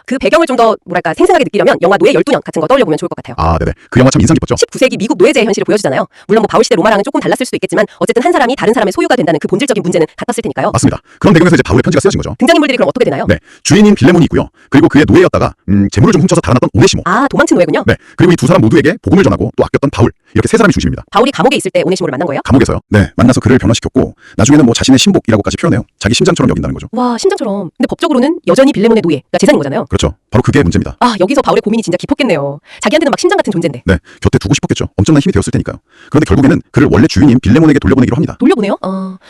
그 배경을 좀 더 뭐랄까 생생하게 느끼려면 영화 노예 12년 같은 거 떠올려보면 좋을 것 같아요. 아, 네네. 그 영화 참 인상 깊었죠. 19세기 미국 노예제의 현실을 보여주잖아요. 물론 뭐 바울 시대 로마랑은 조금 달랐을 수도 있겠지만 어쨌든 한 사람이 다른 사람의 소유가 된다는 그 본질적인 문제는 같았을 테니까요. 맞습니다. 그런 배경에서 이제 바울의 편지가 쓰여진 거죠. 등장인물들이 그럼 어떻게 되나요? 네, 주인인 빌레몬이 있고요. 그리고 그의 노예였다가 재물을 좀 훔쳐서 달아났던 오네시모. 아, 도망친 노예군요. 네, 그리고 이 두 사람 모두에게 복음을 전하고 또 아꼈던 바울. 이렇게 세 사람이 중심입니다. 바울이 감옥에 있을 때 오네시모를 만난 거예요? 감옥에서요. 네, 만나서 그를 변화시켰고 나중에는 뭐 자신의 신복이라고까지 표현해요. 자기 심장처럼 여긴다는 거죠. 와, 심장처럼. 근데 법적으로는 여전히 빌레몬의 노예가 재산인 거잖아요. 그렇죠. 바로 그게 문제입니다. 아, 여기서 바울의 고민이 진짜 깊었겠네요. 자기한테는 막 심장 같은 존재인데. 네, 곁에 두고 싶었겠죠. 엄청난 힘이 되었을 테니까요. 그런데 결국에는 그를 원래 주인인 빌레몬에게 돌려보내기로 합니다. 돌려보내요?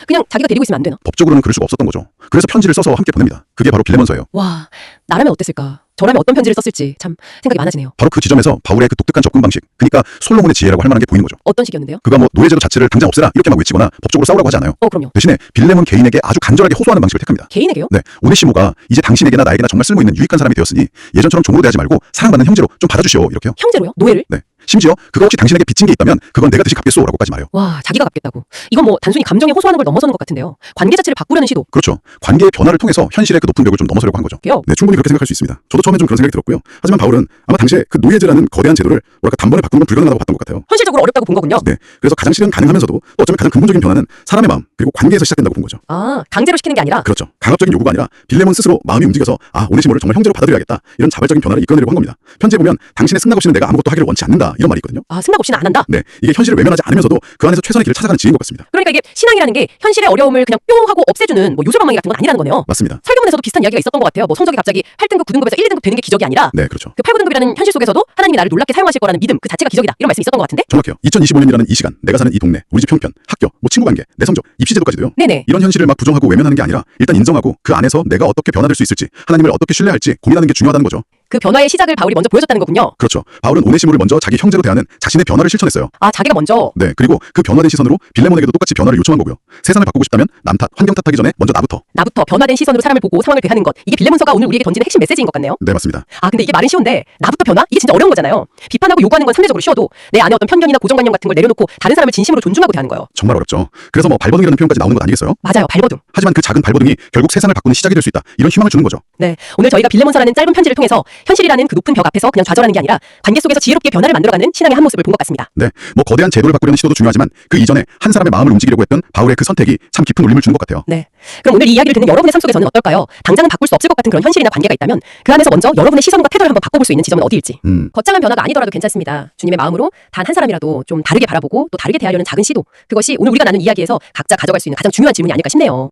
그냥 자기가 데리고 있으면 안 되나? 법적으로는 그럴 수가 없었던 거죠. 그래서 편지를 써서 함께 보냅니다. 그게 바로 빌레몬서예요. 와, 나라면 어땠을까? 저라면 어떤 편지를 썼을지 참 생각이 많아지네요. 바로 그 지점에서 바울의 그 독특한 접근 방식, 그러니까 솔로몬의 지혜라고 할 만한 게 보이는 거죠. 어떤 식이었는데요? 그가 뭐 노예제도 자체를 당장 없애라 이렇게 막 외치거나 법적으로 싸우라고 하지 않아요. 그럼요. 대신에 빌레몬 개인에게 아주 간절하게 호소하는 방식을 택합니다. 개인에게요? 네, 오네시모가 이제 당신에게나 나에게나 정말 쓸모있는 유익한 사람이 되었으니 예전처럼 종으로 대하지 말고 사랑받는 형제로 좀 받아주시오 이렇게요. 형제로요? 노예를? 네. 심지어 그가 혹시 당신에게 빚진 게 있다면 그건 내가 대신 갚겠소라고까지 말해요. 와, 자기가 갚겠다고. 이건 뭐 단순히 감정에 호소하는 걸 넘어서는 것 같은데요. 관계 자체를 바꾸려는 시도. 그렇죠. 관계의 변화를 통해서 현실의 그 높은 벽을 좀 넘어서려고 한 거죠. 그게요? 네, 충분히 그렇게 생각할 수 있습니다. 저도 처음엔 좀 그런 생각이 들었고요. 하지만 바울은 아마 당시에 그 노예제라는 거대한 제도를 뭐랄까 단번에 바꾸는 건 불가능하다고 봤던 것 같아요. 현실적으로 어렵다고 본 거군요. 네, 그래서 가장 실은 가능하면서도 또 어쩌면 가장 근본적인 변화는 사람의 마음 그리고 관계에서 시작된다고 본 거죠. 아, 강제로 시키는 게 아니라. 그렇죠. 강압적인 요구가 아니라 빌레몬 스스로 마음이 움직여서 오네시모를 정말 형제로 받아들여야겠다 이런 자발적인 변화를 이끌어내려고 한 겁니다. 편지에 보면 당신의 승낙 없이는 내가 아무것도 하기를 원치 않는다 이런 말이 있거든요. 아, 승낙 없이는 안 한다? 네, 이게 현실을 외면하지 않으면서도 그 안에서 최선의 길을 찾아가는 지혜인 것 같습니다. 그러니까 이게 신앙이라는 게 현실의 어려움을 그냥 뿅 하고 없애주는 뭐 요술방망이 같은 건 아니라는 거네요. 맞습니다. 설교문에서도 비슷한 이야기가 있었던 것 같아요. 뭐 성적이 갑자기 8등급, 9등급에서 1, 2등급 되는 게 기적이 아니라 네, 그렇죠. 그 8, 9등급이라는 현실 속에서도 하나님이 나를 놀랍게 사용하실 거라는 믿음 그 자체가 기적이다. 이런 말씀이 있었던 것 같은데? 정확해요. 2025년이라는 이 시간, 내가 사는 이 동네, 우리 집 형편, 학교, 뭐 친구 관계, 내 성적, 입시 제도까지도요. 네네. 이런 현실을 막 부정하고 외면하는 게 아니라 일단 인정하고 그 안에서 내가 어떻게 변화될 수 있을지, 하나님을 어떻게 신뢰할지 고민하는 게 중요하다는 거죠. 그 변화의 시작을 바울이 먼저 보여줬다는 거군요. 그렇죠. 바울은 오네시모를 먼저 자기 형제로 대하는 자신의 변화를 실천했어요. 아, 자기가 먼저. 네, 그리고 그 변화된 시선으로 빌레몬에게도 똑같이 변화를 요청한 거고요. 세상을 바꾸고 싶다면 남 탓, 환경 탓하기 전에 먼저 나부터. 변화된 시선으로 사람을 보고 상황을 대하는 것. 이게 빌레몬서가 오늘 우리에게 던지는 핵심 메시지인 것 같네요. 네, 맞습니다. 아, 근데 이게 말은 쉬운데 나부터 변화? 이게 진짜 어려운 거잖아요. 비판하고 요구하는 건 상대적으로 쉬워도 내 안에 어떤 편견이나 고정관념 같은 걸 내려놓고 다른 사람을 진심으로 존중하고 대하는 거예요. 정말 어렵죠. 그래서 뭐 발버둥이라는 표현까지 나오는 것 아니겠어요? 맞아요. 발버둥. 하지만 그 작은 발버둥이 결국 세상을 바꾸는 시작이 될 수 있다. 이런 희망을 주는 거죠. 네, 오늘 저희가 빌레몬서라는 짧은 편지를 통해서 현실이라는 그 높은 벽 앞에서 그냥 좌절하는 게 아니라 관계 속에서 지혜롭게 변화를 만들어가는 신앙의 한 모습을 본 것 같습니다. 네, 뭐 거대한 제도를 바꾸려는 시도도 중요하지만 그 이전에 한 사람의 마음을 움직이려고 했던 바울의 그 선택이 참 깊은 울림을 주는 것 같아요. 네, 그럼 오늘 이 이야기를 듣는 여러분의 삶 속에서는 어떨까요? 당장은 바꿀 수 없을 것 같은 그런 현실이나 관계가 있다면 그 안에서 먼저 여러분의 시선과 태도를 한번 바꿔볼 수 있는 지점은 어디일지. 거창한 변화가 아니더라도 괜찮습니다. 주님의 마음으로 단 한 사람이라도 좀 다르게 바라보고 또 다르게 대하려는 작은 시도, 그것이 오늘 우리가 나눈 이야기에서 각자 가져갈 수 있는 가장 중요한 질문이 아닐까 싶네요.